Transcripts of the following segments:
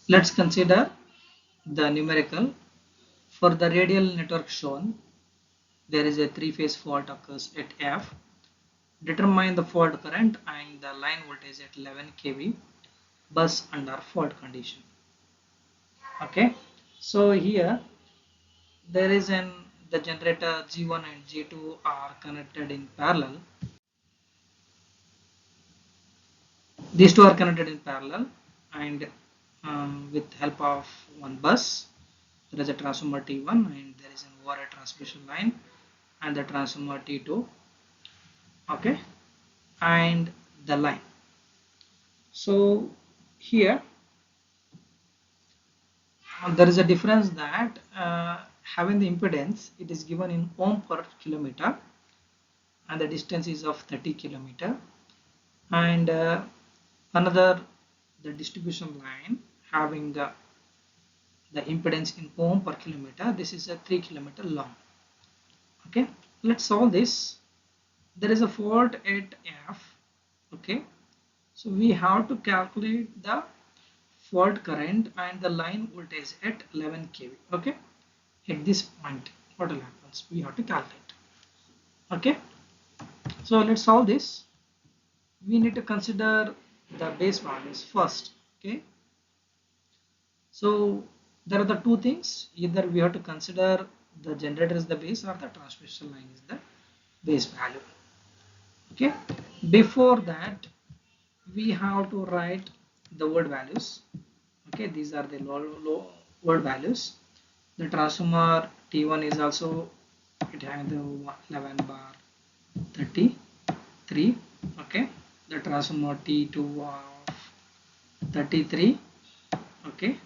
Let's consider the numerical. For the radial network shown, there is a three-phase fault occurs at F. Determine the fault current and the line voltage at 11 kV bus under fault condition. Okay, so here there is an the generator G1 and G2 are connected in parallel. These two are connected in parallel, and with help of one bus, there is a transformer T1 and there is an overhead transmission line and the transformer T2. Okay, and the line. So here there is a difference that having the impedance, it is given in ohm per kilometer and the distance is of 30 kilometer, and another the distribution line having the impedance in ohm per kilometer. This is a 3 kilometer long. Okay, let's solve this. There is a fault at F. Okay, so we have to calculate the fault current and the line voltage at 11 kV. Okay, at this point what will happen, we have to calculate. Okay, so let's solve this. We need to consider the base values first. Okay, so there are the two things, either we have to consider the generator is the base or the transmission line is the base value. Okay, before that we have to write the word values. Okay, these are the low word values. The transformer T1 is also, it has the 11 bar 33. Okay, the transformer T2 of 33. Okay,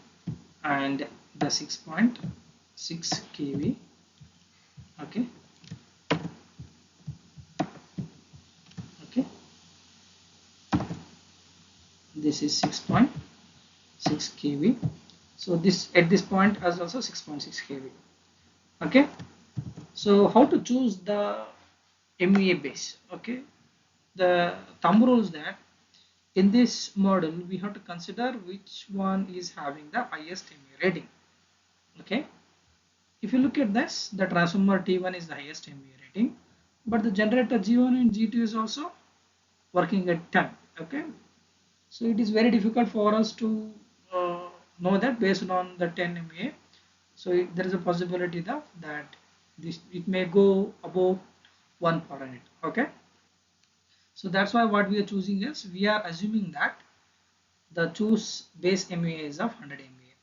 and the 6.6 kV. Okay, okay, this is 6.6 kV. So this at this point is also 6.6 kV. Okay, so how to choose the MVA base? Okay, the thumb rule is that in this model we have to consider which one is having the highest MVA rating. Okay, if you look at this, the transformer T1 is the highest MVA rating, but the generator G1 and G2 is also working at 10. Okay, so it is very difficult for us to know that based on the 10 MVA. So there is a possibility that this it may go above 1 per unit. Okay, so that's why what we are choosing is, we are assuming that the choose base MVA is of 100 MVA.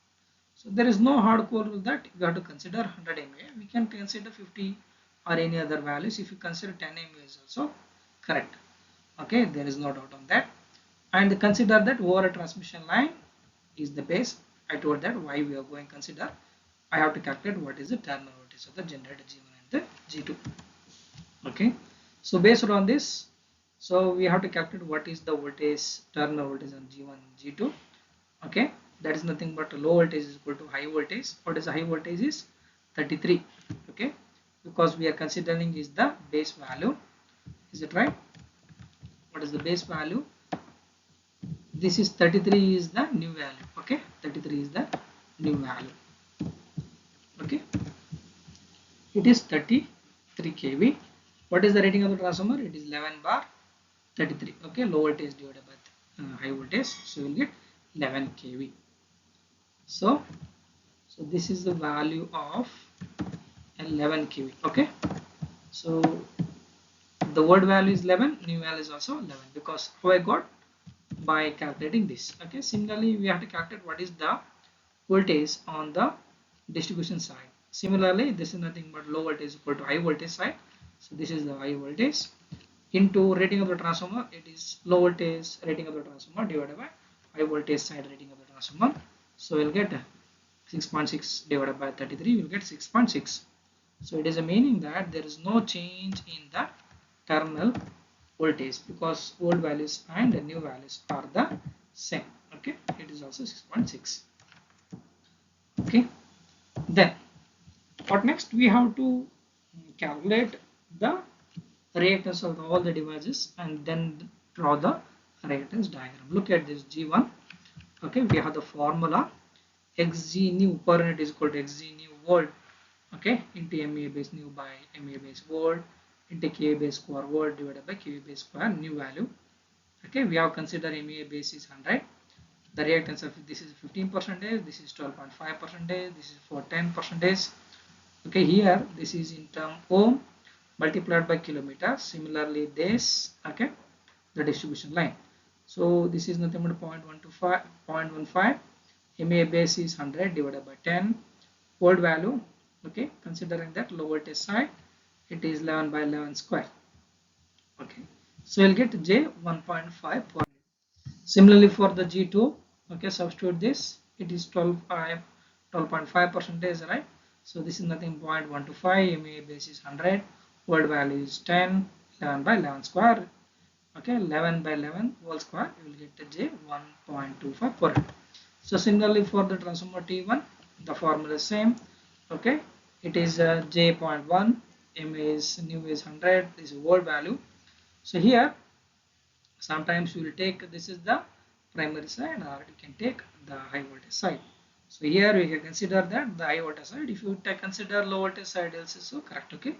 So there is no hardcore rule that you have to consider 100 MVA. We can consider 50 or any other values. If you consider 10 MVA is also correct. Okay, there is no doubt on that. And consider that over a transmission line is the base. I told that why we are going to consider. I have to calculate what is the terminal voltage of the generator G1 and the G2. Okay, so based on this, so we have to calculate what is the voltage, terminal voltage on G1 and G2. Okay, that is nothing but low voltage is equal to high voltage. What is the high voltage is 33. Okay, because we are considering is the base value. Is it right? What is the base value? This is 33 is the new value. Okay, 33 is the new value. Okay, it is 33 kV. What is the rating of the transformer? It is 11 bar 33. Okay, low voltage divided by high voltage, so you will get 11 kV. So this is the value of 11 kV. Okay, so the word value is 11, new value is also 11, because how I got, by calculating this. Okay, similarly we have to calculate what is the voltage on the distribution side. Similarly, this is nothing but low voltage equal to high voltage side. So this is the high voltage into rating of the transformer. It is low voltage rating of the transformer divided by high voltage side rating of the transformer. So we'll get 6.6 divided by 33. We'll get 6.6. So it is a meaning that there is no change in the terminal voltage, because old values and the new values are the same. Okay, it is also 6.6. Okay, then what next? We have to calculate the reactance of all the devices and then draw the reactance diagram. Look at this G1. Okay, we have the formula. xg new per unit is equal to xg new volt, okay, into MVA base new by MVA base volt into kVA base square volt divided by kVA base square new value. Okay, we have considered MVA base is 100. The reactance of this is 15%, this is 12.5%, this is for 10%. Okay, here this is in term ohm multiplied by kilometer. Similarly, this, okay, the distribution line. So this is nothing but 0.15. MA base is 100 divided by 10 volt value. Okay, considering that low voltage side, it is 11 by 11 square. Okay, so you'll get J 1.5 per. Similarly for the G2, okay, substitute this. It is 12.5 percentage, right? So this is nothing 0.125. MA base is 100. Volt value is 10. 11 by 11 square. Okay, 11 by 11 whole square. You will get the J 1.25 per. So similarly for the transformer T1, the formula is same. Okay, it is J 0.1. MA is new is 100. This is volt value. So here sometimes you will take this is the primary side, or you can take the high voltage side. So here we can consider that the high voltage side. If you consider low voltage side also correct. Okay,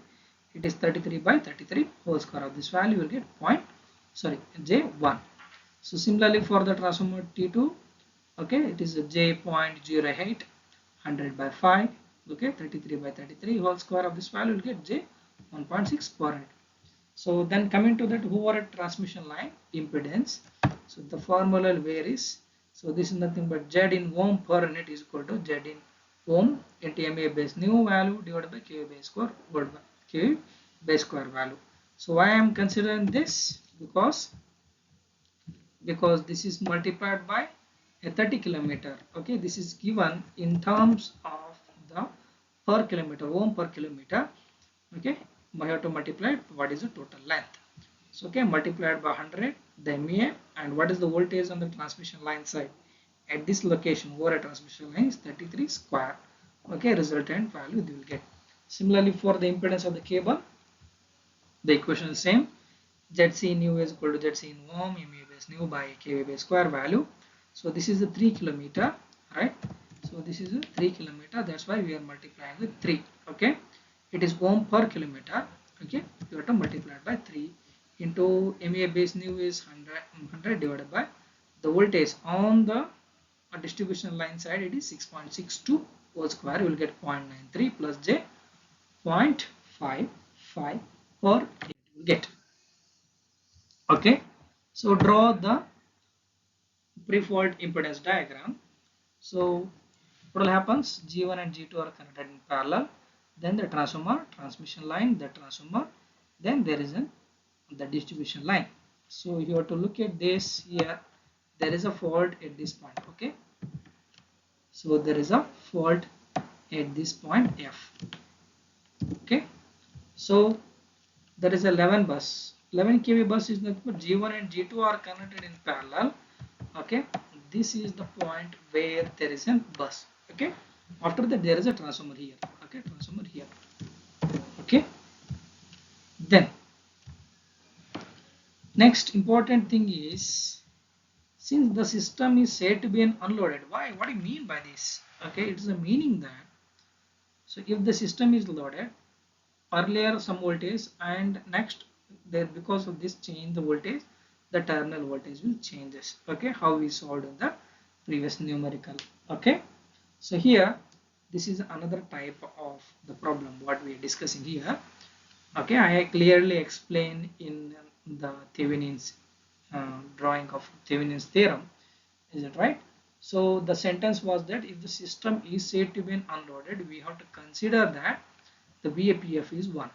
it is 33 by 33 whole square of this value. You will get J1. So similarly for the transformer T2, okay, it is a J.08, 100 by 5, okay, 33 by 33 whole square of this value will get J 1.6 per unit. So then coming to that overhead transmission line impedance, so the formula varies. So this is nothing but Z in ohm per unit is equal to Z in ohm into MA base new value divided by kVA base square kVA base square value. So why I am considering this? Because this is multiplied by a 30 kilometer. Okay, this is given in terms of the per kilometer, ohm per kilometer. Okay, I have to multiply what is the total length. So okay, multiplied by 100 the MVA, and what is the voltage on the transmission line side at this location over a transmission line is 33 square. Okay, resultant value they will get. Similarly for the impedance of the cable, the equation is same. ZC new is equal to ZC in ohm, MVA base new by kVA base square value. So this is a 3 kilometer, right? So this is a 3 kilometer. That's why we are multiplying with 3. Okay, it is ohm per kilometer. Okay, you have to multiply it by 3 into MVA base new is 100 divided by the voltage on the distribution line side. It is 6.62 whole square. You will get 0.93 plus J 0.55 per unit. You will get. Okay, so draw the pre-fault impedance diagram. So what will happens? G1 and G2 are connected in parallel. Then the transformer, transmission line, the transformer. Then there is the distribution line. So you have to look at this here. There is a fault at this point. Okay. So there is a fault at this point F. Okay. So there is a 11 bus. 11 kV bus is nothing but G1 and G2 are connected in parallel. Okay, this is the point where there is a bus. Okay, after that there is a transformer here. Okay, transformer here. Okay, then next important thing is, since the system is said to be an unloaded, why? What do you mean by this? Okay, it is a meaning that, so if the system is loaded, earlier some voltage and next there because of this change the voltage, the terminal voltage will changes. Okay, how we solved in the previous numerical. Okay, so here this is another type of the problem what we are discussing here. Okay, I clearly explained in the Thevenin's drawing of Thevenin's theorem. Is it right? So the sentence was that if the system is said to be unloaded, we have to consider that the VAPF is 1.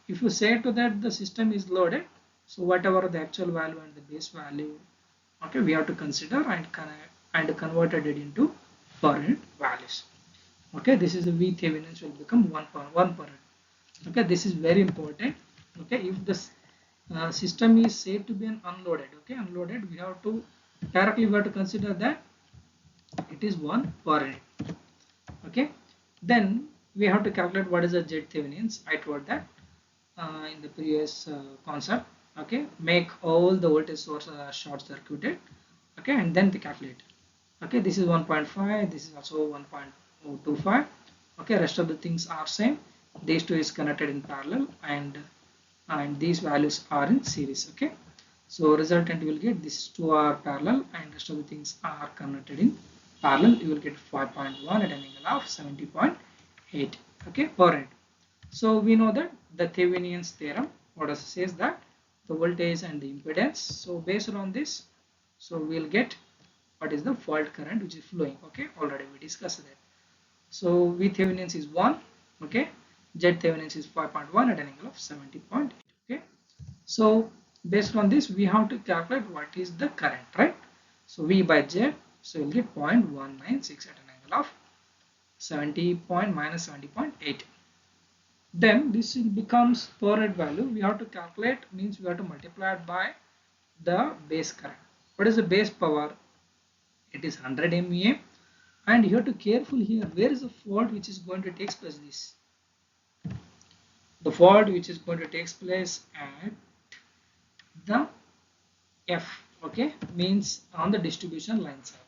If you say to that the system is loaded, so whatever the actual value and the base value, okay, we have to consider and converted it into per unit values. Okay, this is the VThevenin will become 1 per unit. Okay, this is very important. Okay, if the system is said to be unloaded, okay, unloaded, we have to directly we have to consider that it is 1 per unit. Okay, then we have to calculate what is the Z Thevenins. I told that in the previous concept. Okay, make all the voltage source short circuited. Okay, and then they calculate. Okay, this is 1.5, this is also 1.25. Okay, rest of the things are same. These two is connected in parallel, and these values are in series. Okay, so resultant will get these two are parallel and rest of the things are connected in parallel. You will get 5.1 at an angle of 70.8. Okay, per end. So we know that the Thevenin's theorem, what does it says that the voltage and the impedance. So based on this, so we'll get what is the fault current which is flowing. Okay, already we discussed that. So V Thevenin's is 1. Okay, Z Thevenin's is 5.1 at an angle of 70.8. Okay, so based on this, we have to calculate what is the current, right? So V by Z, so you'll get 0.196 at an angle of 70 point minus 70.8. Then this becomes per unit value. We have to calculate, means we have to multiply it by the base current. What is the base power? It is 100 MVA, and you have to careful here. Where is the fault which is going to take place? This the fault which is going to take place at the F. Okay, means on the distribution line side.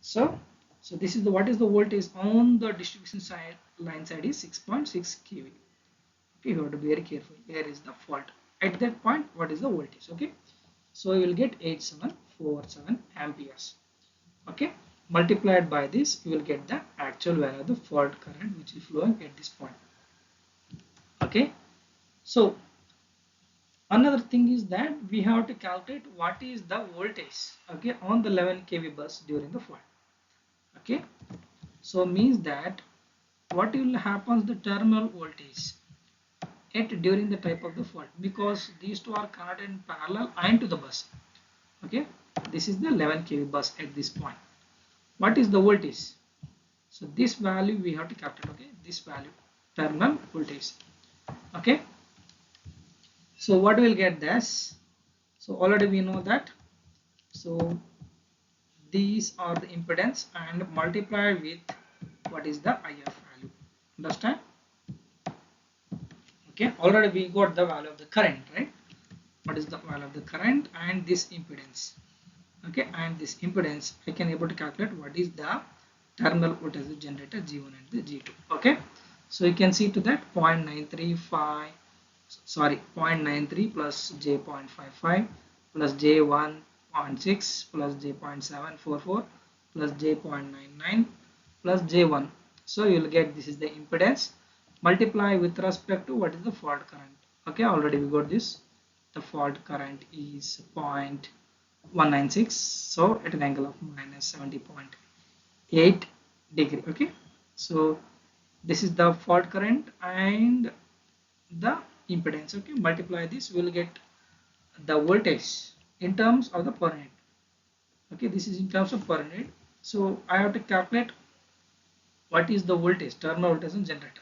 So this is the what is the voltage on the distribution side line side is 6.6 kV. Okay, you have to be very careful. Here is the fault. At that point, what is the voltage? Okay, so you will get 8747 amperes. Okay, multiplied by this, you will get the actual value of the fault current which is flowing at this point. Okay, so another thing is that we have to calculate what is the voltage, okay, on the 11 kV bus during the fault. Okay, so means that what will happen the terminal voltage at during the type of the fault, because these two are connected in parallel and to the bus. Okay, this is the 11 kV bus at this point. What is the voltage? So this value we have to calculate. Okay, this value terminal voltage. Okay, so what we'll get this, so already we know that, so these are the impedance and multiply with what is the IF value. Understand? Okay, already we got the value of the current, right? What is the value of the current and this impedance? Okay, and this impedance I can able to calculate what is the terminal voltage of the generator G1 and the G2. Okay, so you can see to that 0.935, sorry, 0.93 plus J0.55 plus J1.6 plus J0.744 plus J0.99 plus J1. So you will get this is the impedance, multiply with respect to what is the fault current. Okay, already we got this. The fault current is 0.196, so at an angle of minus 70.8 degree. Okay, so this is the fault current and the impedance. Okay, multiply this, we will get the voltage in terms of the per unit. Okay, this is in terms of per unit. So I have to calculate what is the voltage, terminal voltage on generator.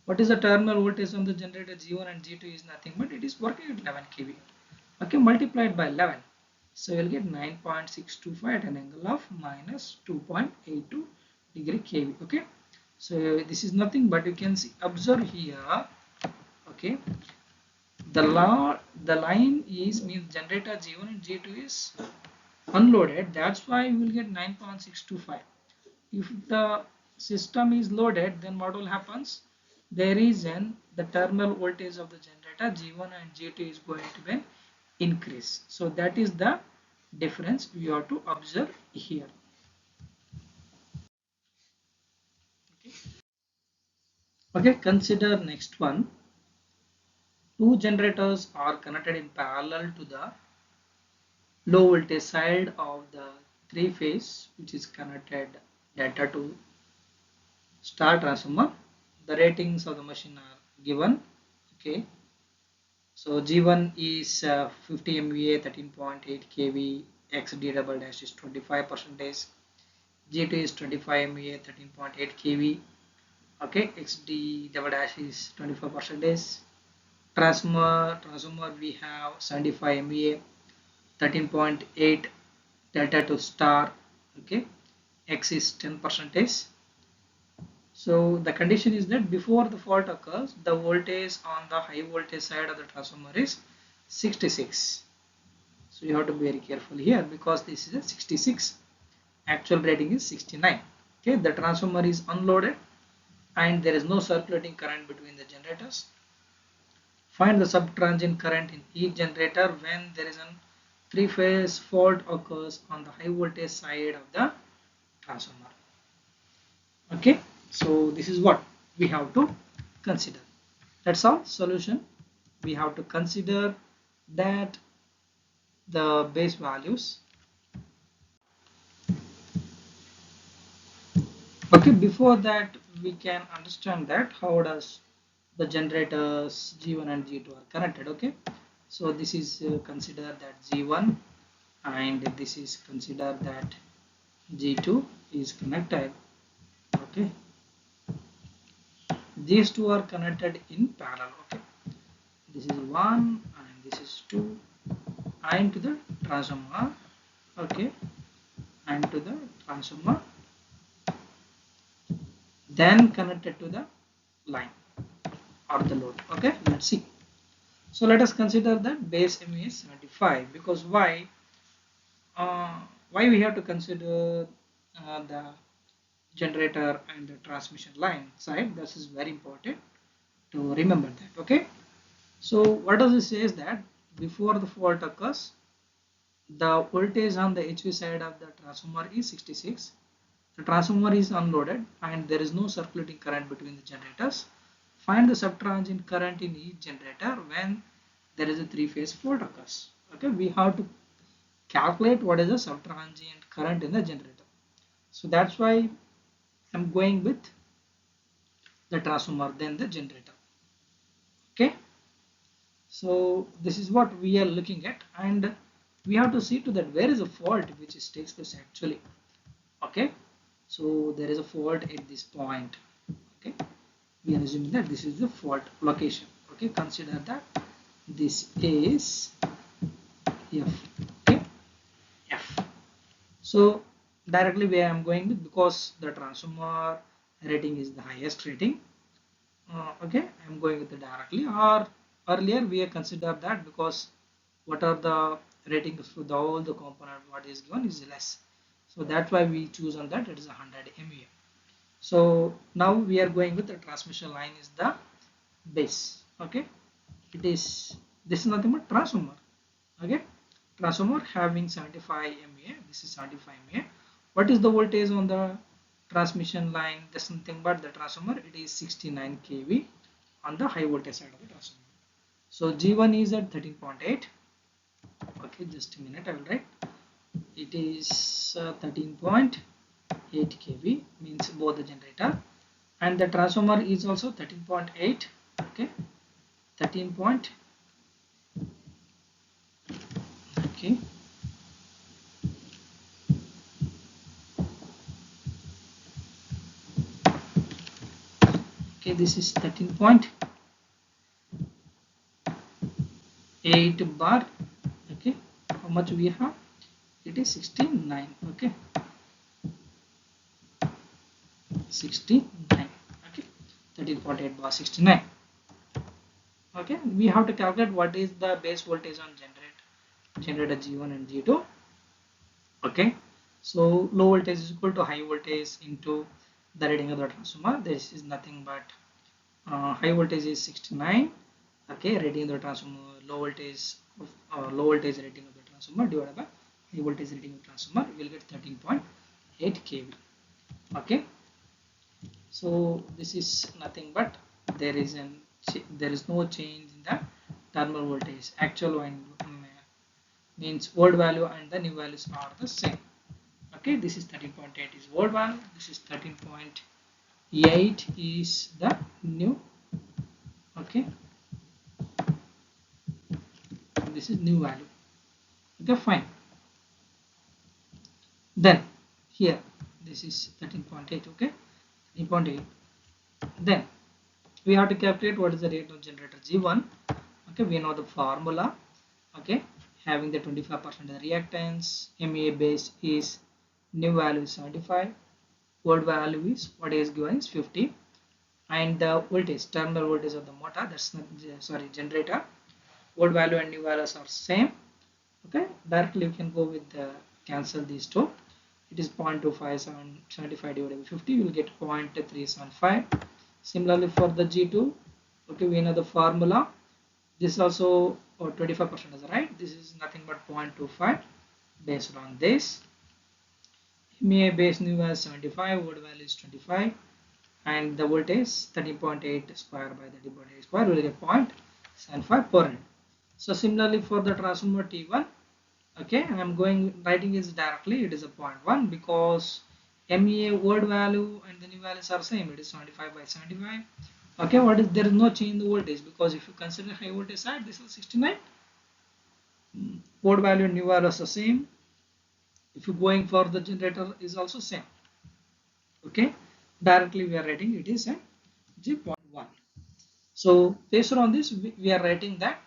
What is the terminal voltage on the generator G1 and G2 is nothing but it is working at 11 kV. Okay, multiplied by 11, so you'll get 9.625 at an angle of minus 2.82 degree kV. Okay, so this is nothing but you can see, observe here. Okay, the line is means generator G1 and G2 is unloaded, that's why you will get 9.625. If the system is loaded, then what will happens, there is the terminal voltage of the generator G1 and G2 is going to be increase. So that is the difference we have to observe here. Okay, consider next one. Two generators are connected in parallel to the low voltage side of the three phase which is connected delta to star transformer. The ratings of the machine are given. Okay, so G1 is 50 MVA 13.8 kV, XD double dash is 25%, G2 is 25 MVA 13.8 kV. Okay, XD double dash is 25%. Transformer we have 75 MVA 13.8 delta to star. Okay, X is 10%. So the condition is that before the fault occurs, the voltage on the high voltage side of the transformer is 66. So you have to be very careful here because this is a 66. Actual rating is 69. Okay, the transformer is unloaded and there is no circulating current between the generators. Find the subtransient current in each generator when there is a three-phase fault occurs on the high voltage side of the transformer. Okay, so this is what we have to consider. That's all. Solution: we have to consider that the base values. Okay, before that we can understand that how does the generators G1 and G2 are connected. Okay, so this is consider that G1 and this is consider that G2 is connected. Okay, these two are connected in parallel. Okay, this is 1 and this is 2 and to the transformer. Okay, and to the transformer, then connected to the line or the load. Okay, let's see. So let us consider that base MVA is 75. Because uh, why we have to consider the generator and the transmission line side? This is very important to remember that. Okay, so what does it say is that before the fault occurs, the voltage on the HV side of the transformer is 66. The transformer is unloaded and there is no circulating current between the generators. Find the subtransient current in each generator when there is a three-phase fault occurs. Okay, we have to calculate what is the subtransient current in the generator. So that's why I'm going with the transformer then the generator. Okay, so this is what we are looking at, and we have to see to that where is a fault which is takes place actually. Okay, so there is a fault at this point. Okay, we are assuming that this is the fault location. Okay, consider that this is F. Okay, F. So directly where I am going with, because the transformer rating is the highest rating. Okay, I am going with the directly, or earlier we have considered that because what are the ratings for the all the component what is given is less. So that's why we choose on that, it is 100 MVA. So now we are going with the transmission line is the base. Okay, it is, this is nothing but transformer. Okay, transformer having 75 MVA, this is 75 MVA. What is the voltage on the transmission line? That's nothing but the transformer, it is 69 kV on the high voltage side of the transformer. So G1 is at 13.8. Okay, just a minute, I will write. It is 13.8 kV, means both the generator, and the transformer is also 13.8. Okay, 13 point. Okay, okay, this is 13.8 bar. Okay, how much we have? It is 69. Okay, 69. Okay, 13.8 bar 69. Okay, we have to calculate what is the base voltage on generator G1 and G2. Okay, so low voltage is equal to high voltage into the rating of the transformer. This is nothing but high voltage is 69. Okay, rating of the transformer, low voltage rating of the transformer divided by high voltage rating of the transformer, we will get 13.8 kV. Okay, so this is nothing but there is no change in the terminal voltage. Actual and means old value and the new values are the same. Okay, this is 13.8 is old value, this is 13.8 is the new. Okay, this is new value. Okay, fine. Then here this is 13.8. Okay, 13.8. Then we have to calculate what is the rate of generator G1. Okay, we know the formula. Okay, having the 25% reactance, MA base is new value is 75, old value is what is given is 50, and the voltage, terminal voltage of the motor, that's not, sorry, generator, old value and new values are same. Okay, directly you can go with the cancel these two. it is 0.25, 75 divided by 50, you will get 0.375. Similarly for the G2, okay, we know the formula. This is also 25% is right. This is nothing but 0.25. Based on this, MA base new as 75, word value is 25, and the voltage 13.8 square by 13.8 square will get 0.75 per unit. So similarly for the transformer T1, okay, I am writing is directly, it is a 0.1 because MEA word value and the new values are same, it is 75 by 75. Okay, what is, there is no change in the voltage, because if you consider high voltage side, this is 69, word value and new value is the same. If you going for the generator is also same. Okay, directly we are writing it is a G.1. So based on this, we are writing that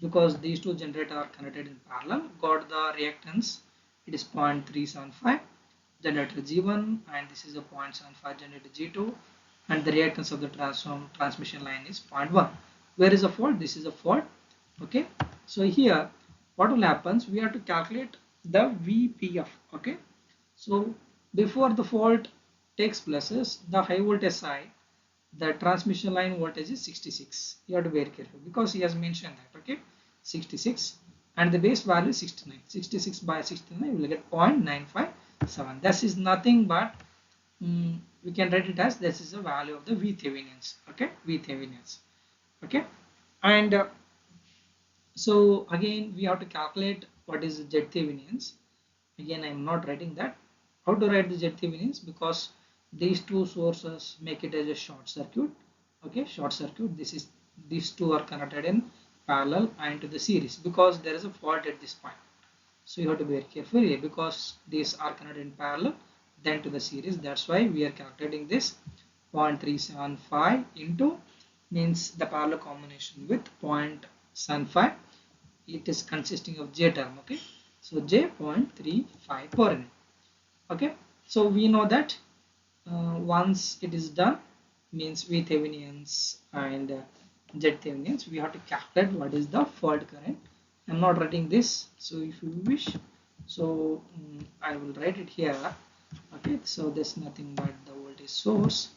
because these two generators are connected in parallel, got the reactance, it is 0.375 generator G1, and this is a 0.75 generator G2, and the reactance of the transmission line is 0.1. Where is the fault? This is a fault. Okay, so here what will happen, we have to calculate the VPF. Okay, so before the fault takes places, the high voltage side, the transmission line voltage is 66. You have to be very careful because he has mentioned that. Okay, 66, and the base value is 69. 66 by 69 will get 0.957. This is nothing but we can write it as this is the value of the VThevenins. Okay, VThevenins. Okay, and so again we have to calculate what is ZThevenins. Again I am not writing that. How to write the ZThevenins, because these two sources make it as a short circuit. Okay, short circuit. These two are connected in parallel and to the series because there is a fault at this point. So you have to be very careful here because these are connected in parallel then to the series. That's why we are calculating this 0.375 into means the parallel combination with 0.75. It is consisting of J term. Okay, so J.35 per unit. Okay, so we know that once it is done, means VThevenins and ZThevenins, we have to calculate what is the fault current. I'm not writing this, so if you wish, so I will write it here. Okay, so there's nothing but the voltage source,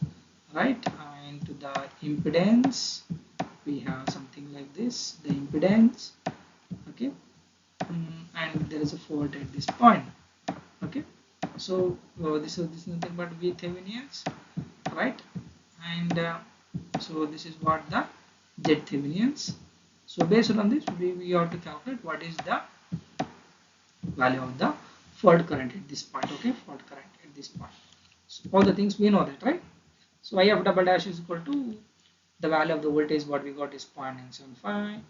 right, and to the impedance we have something like this, the impedance. Okay, and there is a fault at this point. Okay, so this is nothing but VThevenins, right, and so this is what the ZThevenins. So based on this, we have to calculate what is the value of the fault current at this point. Okay, fault current at this point. So all the things we know that, right? So IF double dash is equal to the value of the voltage what we got is 0.975,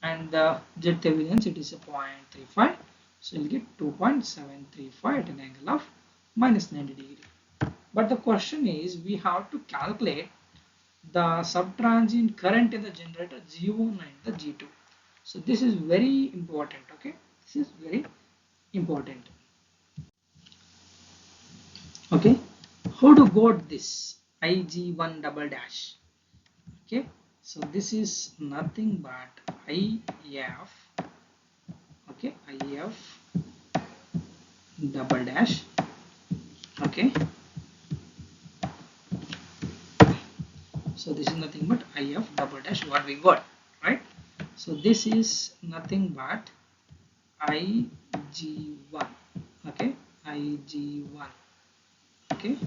and the ZThevenins it is a 0.35. So you'll get 2.735 at an angle of minus 90 degree. But the question is, we have to calculate the subtransient current in the generator G1 and the G2. So this is very important. Okay, this is very important. Okay, how to got this IG1 double dash? Okay, so this is nothing but IF. Okay, IF double dash. Okay, so this is nothing but IF double dash what we got, right? So this is nothing but IG1. Okay, IG1. Okay,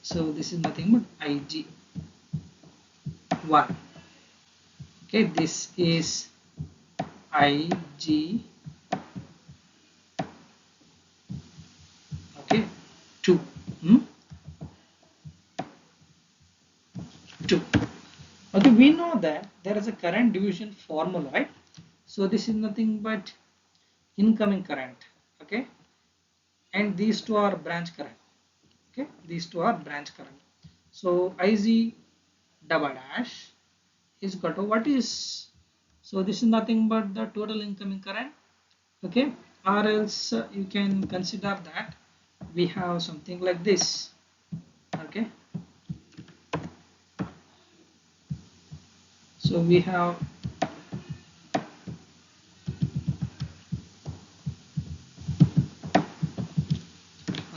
so this is nothing but IG1. Okay, this is IG, okay, 2. 2. Okay, we know that there is a current division formula, right? So this is nothing but incoming current. Okay, and these two are branch current. Okay, these two are branch current. So IG double dash is equal to what is, so this is nothing but the total incoming current. Okay, or else you can consider that we have something like this. Okay, so we have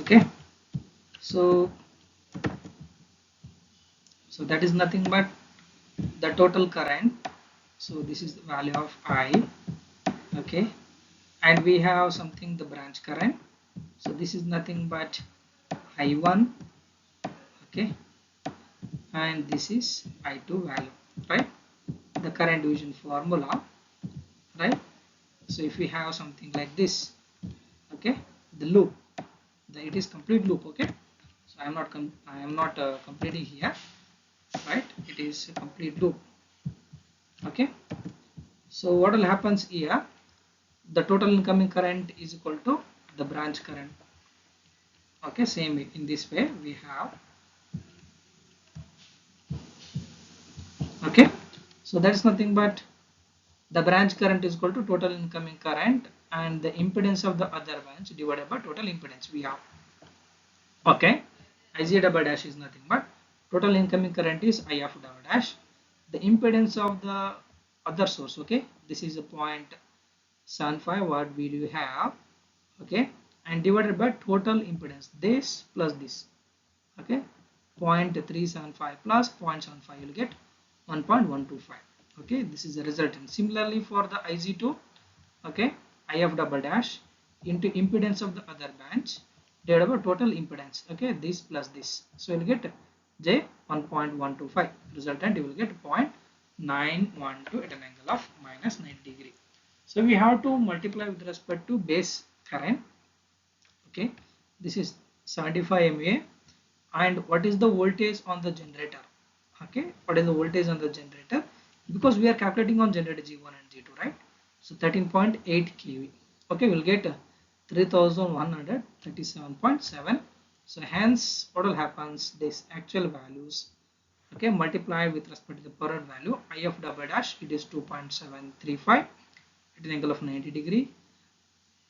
Okay, so that is nothing but the total current. So this is the value of I. Okay, and we have something the branch current. So this is nothing but I1. Okay, and this is I2 value, right? The current division formula, right? So if we have something like this, okay, the loop, it is complete loop. Okay, so I am not completing here, right? It is a complete loop. Okay, so what will happens here, the total incoming current is equal to the branch current. Okay, same way, in this way we have. Okay, so that's nothing but the branch current is equal to total incoming current and the impedance of the other branch divided by total impedance we have. Okay, Ig double dash is nothing but total incoming current is I of double dash, the impedance of the other source. Okay, this is a 0.75 what we do have. Okay, and divided by total impedance, this plus this. Okay, 0.375 plus 0.75, you will get 1.125. Okay, this is the resultant. Similarly for the Ig2, okay, If double dash into impedance of the other branch divided by total impedance. Okay, this plus this, so you will get J 1.125. Resultant you will get 0.912 at an angle of minus 90 degree. So we have to multiply with respect to base current. Okay, this is 75 MVA, and what is the voltage on the generator. Okay, what is the voltage on the generator, because we are calculating on generator G1 and G2, right? So 13.8 kV. Okay, we'll get 3137.7. So hence what will happens, this actual values, okay, multiply with respect to the per hour value. If double dash, it is 2.735 at an angle of 90 degree.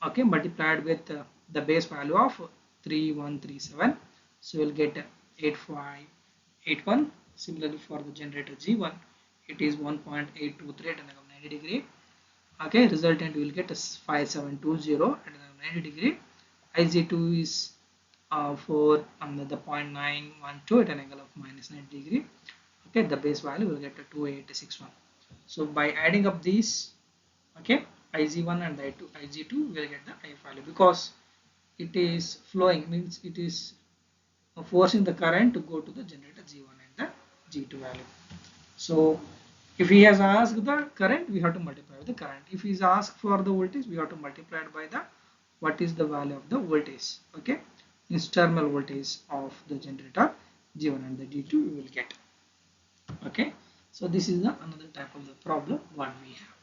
Okay, multiplied with the base value of 3137, so we'll get 8581. Similarly for the generator G1, it is 1.823 at an angle of 90 degree. Okay, resultant we will get 5720 at an angle of 90 degree. Ig2 is 4 under the 0.912 at an angle of minus 90 degree. Okay, the base value will get 2861. So by adding up these, okay, Ig1 and Ig2 will get the I value, because it is flowing, means it is forcing the current to go to the generator G1 and the G2 value. So if he has asked the current, we have to multiply with the current. If he is asked for the voltage, we have to multiply it by the what is the value of the voltage. Okay, this terminal voltage of the generator G1 and the G2 we will get. Okay, so this is the another type of the problem what we have.